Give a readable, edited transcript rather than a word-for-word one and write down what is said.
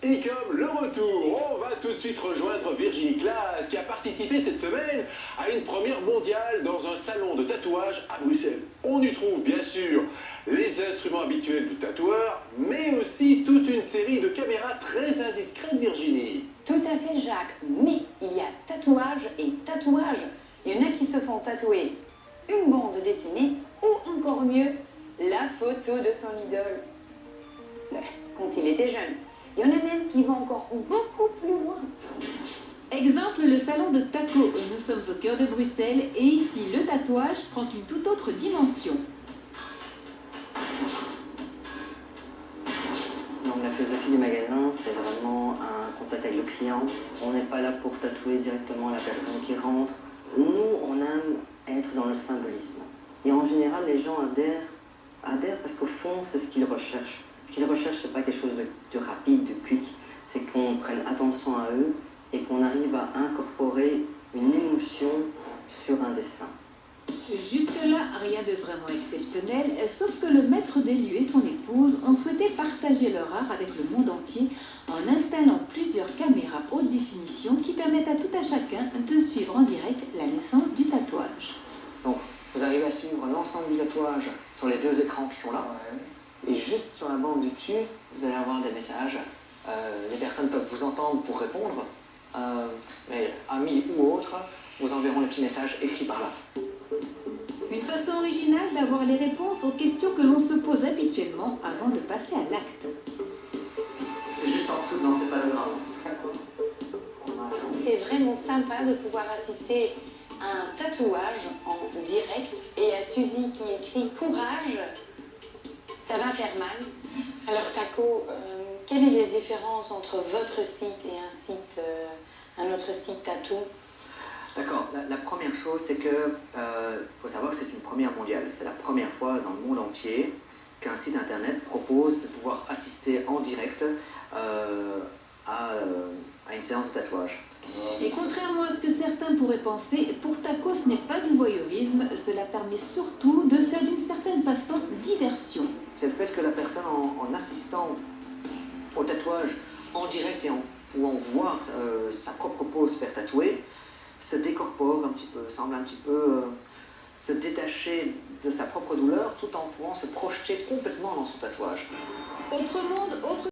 Et comme le retour, on va tout de suite rejoindre Virginie Claes qui a participé cette semaine à une première mondiale dans un salon de tatouage à Bruxelles. On y trouve bien sûr les instruments habituels du tatoueur, mais aussi toute une série de caméras très indiscrètes, Virginie. Tout à fait, Jacques, mais il y a tatouage et tatouage. Il y en a qui se font tatouer une bande dessinée ou encore mieux, la photo de son idole. Quand il était jeune. Il y en a même qui vont encore beaucoup plus loin. Exemple, le salon de Taco. Nous sommes au cœur de Bruxelles et ici, le tatouage prend une toute autre dimension. Donc la philosophie du magasin, c'est vraiment un contact avec le client. On n'est pas là pour tatouer directement la personne qui rentre. Nous, on aime être dans le symbolisme. Et en général, les gens adhèrent parce qu'au fond, c'est ce qu'ils recherchent. Ce qu'ils recherchent, c'est pas quelque chose de rapide, de quick. C'est qu'on prenne attention à eux et qu'on arrive à incorporer une émotion sur un dessin. Jusque-là, rien de vraiment exceptionnel, sauf que le maître des lieux et son épouse ont souhaité partager leur art avec le monde entier en installant plusieurs caméras haute définition qui permettent à tout un chacun de suivre en direct la naissance du tatouage. Donc, vous arrivez à suivre l'ensemble du tatouage sur les deux écrans qui sont là. Et juste sur la bande du dessus, vous allez avoir des messages. Les personnes peuvent vous entendre pour répondre, mais amis ou autres, vous enverront les petits messages écrits par là. Une façon originale d'avoir les réponses aux questions que l'on se pose habituellement avant de passer à l'acte. C'est juste en dessous dans ces panogrammes. C'est vraiment sympa de pouvoir assister à un tatouage en direct et à Suzy qui écrit « Courage, ça va faire mal ». Alors Taco, quelle est la différence entre votre site et un autre site tatou? D'accord, la première chose, c'est que faut savoir que c'est une première mondiale. C'est la première fois dans le monde entier qu'un site internet propose de pouvoir assister en direct à une séance de tatouage. Et contrairement à ce que certains pourraient penser, pour Taco, ce n'est pas du voyeurisme, cela permet surtout de faire d'une certaine façon diversion. C'est le fait que la personne, en assistant au tatouage en direct et en pouvant voir sa propre pose faire tatouer, se décorpore un petit peu, semble un petit peu se détacher de sa propre douleur tout en pouvant se projeter complètement dans son tatouage. Autre monde, autre